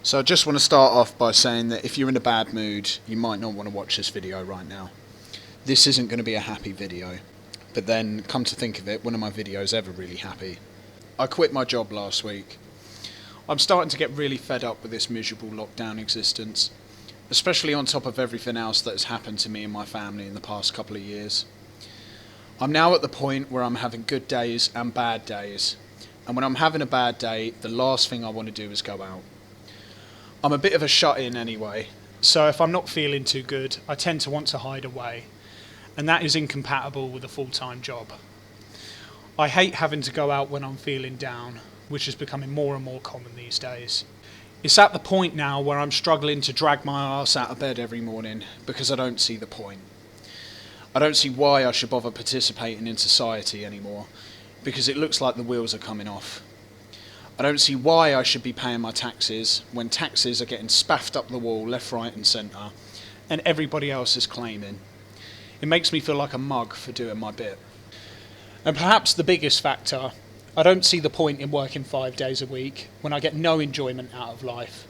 So I just want to start off by saying that if you're in a bad mood, you might not want to watch this video right now. This isn't going to be a happy video. But then, come to think of it, when are my videos ever really happy? I quit my job last week. I'm starting to get really fed up with this miserable lockdown existence, especially on top of everything else that has happened to me and my family in the past couple of years. I'm now at the point where I'm having good days and bad days. And when I'm having a bad day, the last thing I want to do is go out. I'm a bit of a shut-in anyway, so if I'm not feeling too good, I tend to want to hide away, and that is incompatible with a full-time job. I hate having to go out when I'm feeling down, which is becoming more and more common these days. It's at the point now where I'm struggling to drag my arse out of bed every morning because I don't see the point. I don't see why I should bother participating in society anymore, because it looks like the wheels are coming off. I don't see why I should be paying my taxes when taxes are getting spaffed up the wall left, right and centre, and everybody else is claiming. It makes me feel like a mug for doing my bit. And perhaps the biggest factor, I don't see the point in working 5 days a week when I get no enjoyment out of life.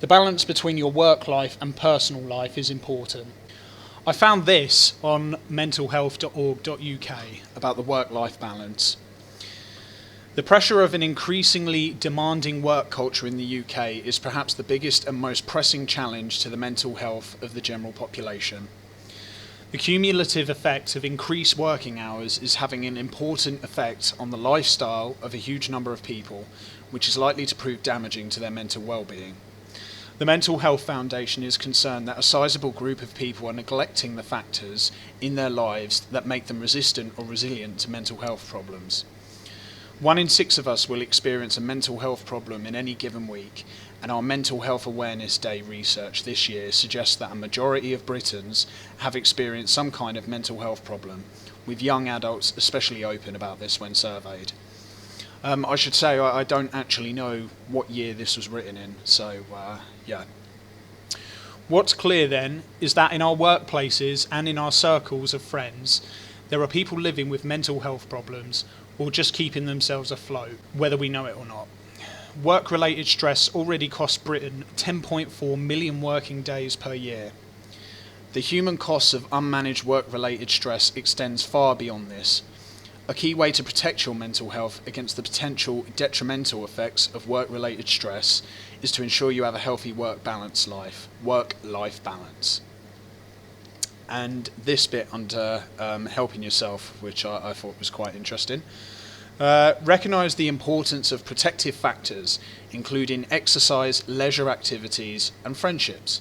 The balance between your work life and personal life is important. I found this on mentalhealth.org.uk about the work-life balance. The pressure of an increasingly demanding work culture in the UK is perhaps the biggest and most pressing challenge to the mental health of the general population. The cumulative effect of increased working hours is having an important effect on the lifestyle of a huge number of people, which is likely to prove damaging to their mental well-being. The Mental Health Foundation is concerned that a sizable group of people are neglecting the factors in their lives that make them resistant or resilient to mental health problems. 1 in 6 of us will experience a mental health problem in any given week, and our Mental Health Awareness Day research this year suggests that a majority of Britons have experienced some kind of mental health problem, with young adults especially open about this when surveyed. I should say I don't actually know what year this was written in, so yeah. What's clear then is that in our workplaces and in our circles of friends, there are people living with mental health problems or just keeping themselves afloat, whether we know it or not. Work-related stress already costs Britain 10.4 million working days per year. The human costs of unmanaged work-related stress extends far beyond this. A key way to protect your mental health against the potential detrimental effects of work-related stress is to ensure you have a healthy work-life balance. And this bit under helping yourself, which I thought was quite interesting. Recognise the importance of protective factors, including exercise, leisure activities and friendships.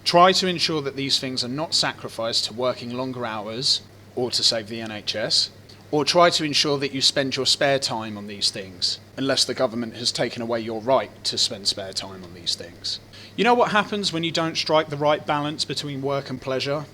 Try to ensure that these things are not sacrificed to working longer hours or to save the NHS, or try to ensure that you spend your spare time on these things, unless the government has taken away your right to spend spare time on these things. You know what happens when you don't strike the right balance between work and pleasure?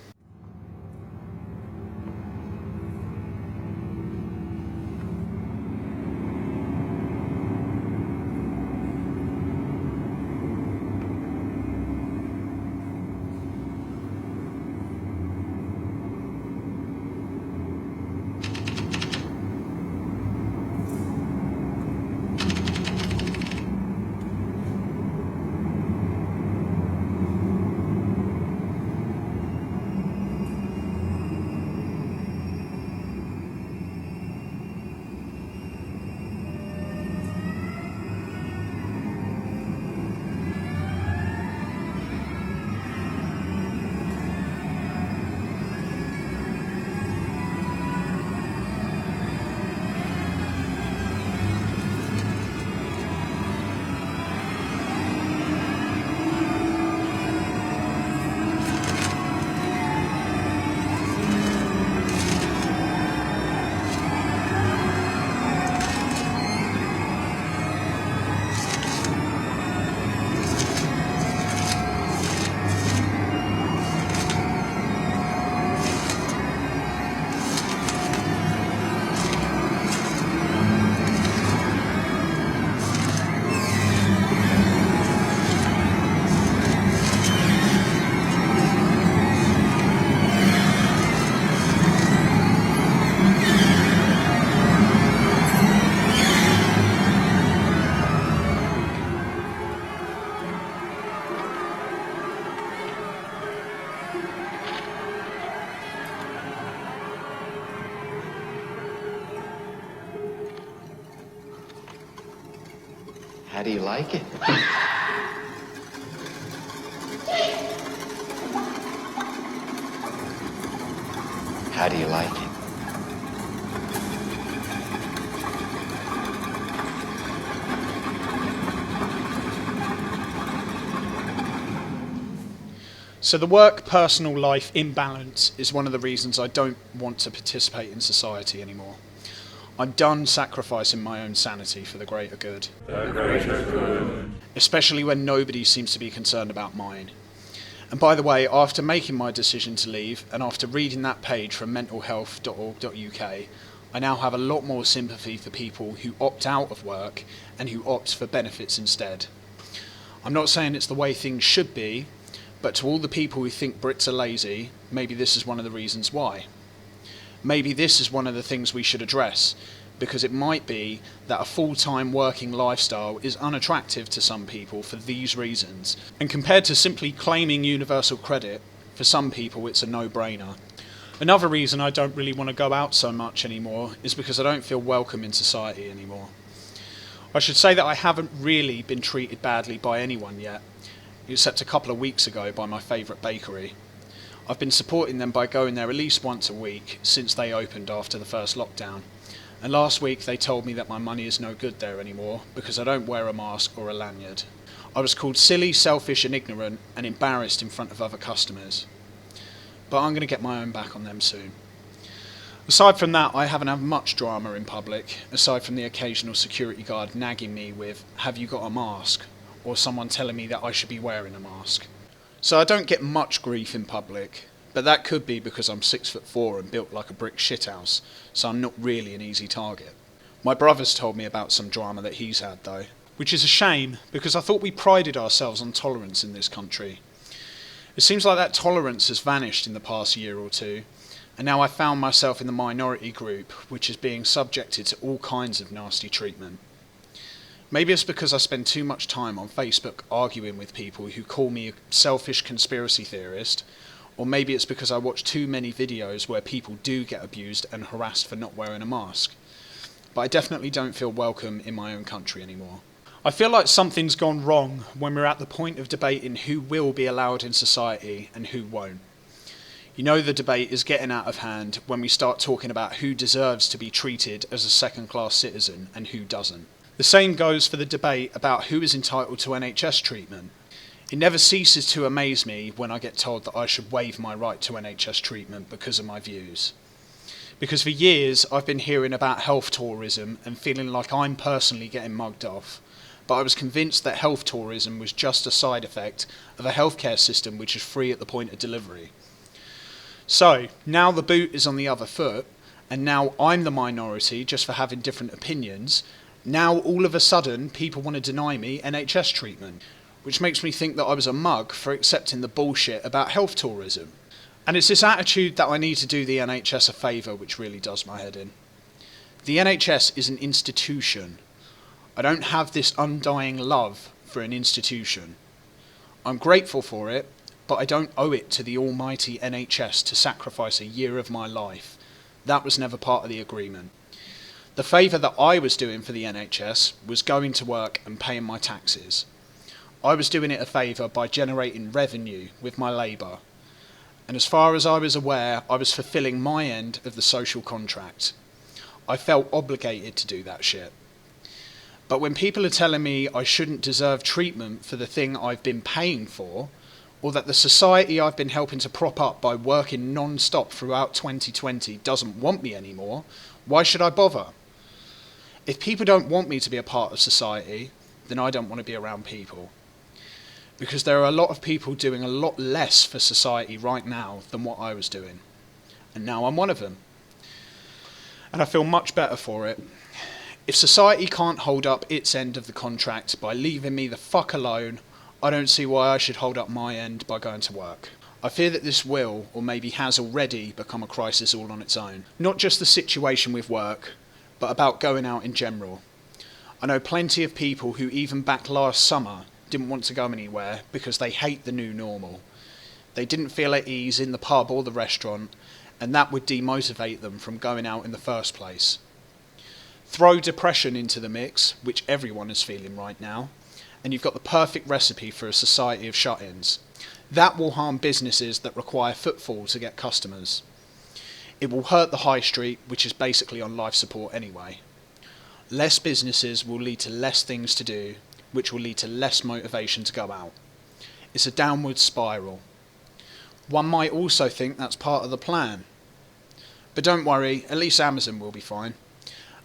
How do you like it? How do you like it? So the work-personal life imbalance is one of the reasons I don't want to participate in society anymore. I'm done sacrificing my own sanity for the greater good. The greater good. Especially when nobody seems to be concerned about mine. And by the way, after making my decision to leave, and after reading that page from mentalhealth.org.uk, I now have a lot more sympathy for people who opt out of work and who opt for benefits instead. I'm not saying it's the way things should be, but to all the people who think Brits are lazy, maybe this is one of the reasons why. Maybe this is one of the things we should address, because it might be that a full-time working lifestyle is unattractive to some people for these reasons. And compared to simply claiming universal credit, for some people it's a no-brainer. Another reason I don't really want to go out so much anymore is because I don't feel welcome in society anymore. I should say that I haven't really been treated badly by anyone yet, except a couple of weeks ago by my favourite bakery. I've been supporting them by going there at least once a week since they opened after the first lockdown. And last week they told me that my money is no good there anymore because I don't wear a mask or a lanyard. I was called silly, selfish and ignorant and embarrassed in front of other customers. But I'm going to get my own back on them soon. Aside from that, I haven't had much drama in public, aside from the occasional security guard nagging me with, "Have you got a mask?" or someone telling me that I should be wearing a mask. So I don't get much grief in public, but that could be because I'm 6'4" and built like a brick shithouse, so I'm not really an easy target. My brother's told me about some drama that he's had though, which is a shame because I thought we prided ourselves on tolerance in this country. It seems like that tolerance has vanished in the past year or two, and now I found myself in the minority group, which is being subjected to all kinds of nasty treatment. Maybe it's because I spend too much time on Facebook arguing with people who call me a selfish conspiracy theorist, or maybe it's because I watch too many videos where people do get abused and harassed for not wearing a mask. But I definitely don't feel welcome in my own country anymore. I feel like something's gone wrong when we're at the point of debating who will be allowed in society and who won't. You know the debate is getting out of hand when we start talking about who deserves to be treated as a second-class citizen and who doesn't. The same goes for the debate about who is entitled to NHS treatment. It never ceases to amaze me when I get told that I should waive my right to NHS treatment because of my views. Because for years I've been hearing about health tourism and feeling like I'm personally getting mugged off, but I was convinced that health tourism was just a side effect of a healthcare system which is free at the point of delivery. So, now the boot is on the other foot, and now I'm the minority just for having different opinions. Now, all of a sudden, people want to deny me NHS treatment, which makes me think that I was a mug for accepting the bullshit about health tourism. And it's this attitude that I need to do the NHS a favour which really does my head in. The NHS is an institution. I don't have this undying love for an institution. I'm grateful for it, but I don't owe it to the almighty NHS to sacrifice a year of my life. That was never part of the agreement. The favour that I was doing for the NHS was going to work and paying my taxes. I was doing it a favour by generating revenue with my labour. And as far as I was aware, I was fulfilling my end of the social contract. I felt obligated to do that shit. But when people are telling me I shouldn't deserve treatment for the thing I've been paying for, or that the society I've been helping to prop up by working non-stop throughout 2020 doesn't want me anymore, why should I bother? If people don't want me to be a part of society, then I don't want to be around people. Because there are a lot of people doing a lot less for society right now than what I was doing. And now I'm one of them. And I feel much better for it. If society can't hold up its end of the contract by leaving me the fuck alone, I don't see why I should hold up my end by going to work. I fear that this will, or maybe has already, become a crisis all on its own. Not just the situation with work, but about going out in general. I know plenty of people who even back last summer didn't want to go anywhere because they hate the new normal. They didn't feel at ease in the pub or the restaurant, and that would demotivate them from going out in the first place. Throw depression into the mix, which everyone is feeling right now, and you've got the perfect recipe for a society of shut-ins. That will harm businesses that require footfall to get customers. It will hurt the high street, which is basically on life support anyway. Less businesses will lead to less things to do, which will lead to less motivation to go out. It's a downward spiral. One might also think that's part of the plan. But don't worry, at least Amazon will be fine.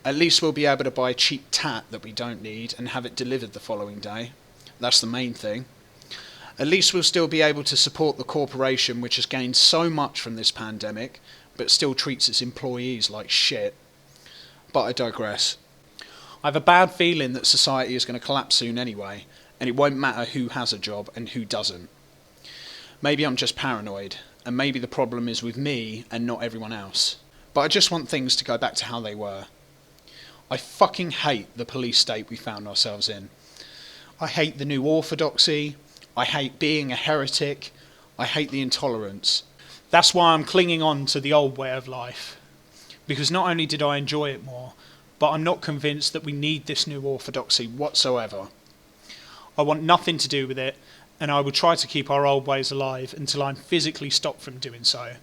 At least we'll be able to buy cheap tat that we don't need and have it delivered the following day. That's the main thing. At least we'll still be able to support the corporation which has gained so much from this pandemic, but still treats its employees like shit. But I digress. I have a bad feeling that society is going to collapse soon anyway, and it won't matter who has a job and who doesn't. Maybe I'm just paranoid, and maybe the problem is with me and not everyone else. But I just want things to go back to how they were. I fucking hate the police state we found ourselves in. I hate the new orthodoxy. I hate being a heretic. I hate the intolerance. That's why I'm clinging on to the old way of life. Because not only did I enjoy it more, but I'm not convinced that we need this new orthodoxy whatsoever. I want nothing to do with it, and I will try to keep our old ways alive until I'm physically stopped from doing so,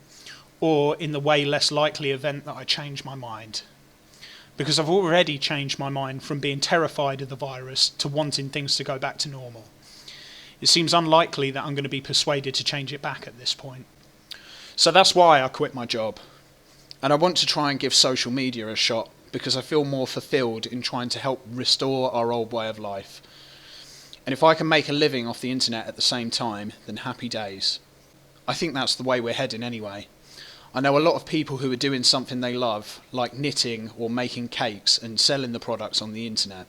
or in the way less likely event that I change my mind. Because I've already changed my mind from being terrified of the virus to wanting things to go back to normal. It seems unlikely that I'm going to be persuaded to change it back at this point. So that's why I quit my job. And I want to try and give social media a shot, because I feel more fulfilled in trying to help restore our old way of life. And if I can make a living off the internet at the same time, then happy days. I think that's the way we're heading anyway. I know a lot of people who are doing something they love, like knitting or making cakes and selling the products on the internet.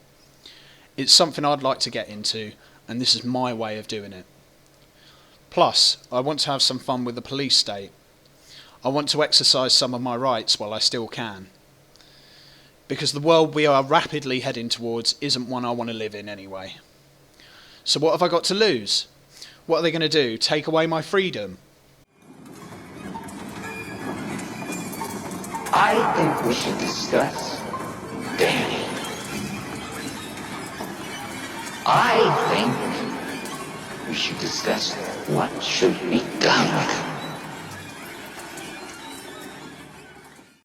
It's something I'd like to get into, and this is my way of doing it. Plus, I want to have some fun with the police state. I want to exercise some of my rights while I still can. Because the world we are rapidly heading towards isn't one I want to live in anyway. So what have I got to lose? What are they going to do? Take away my freedom? I think we should discuss Danny. I think we should discuss what should be done.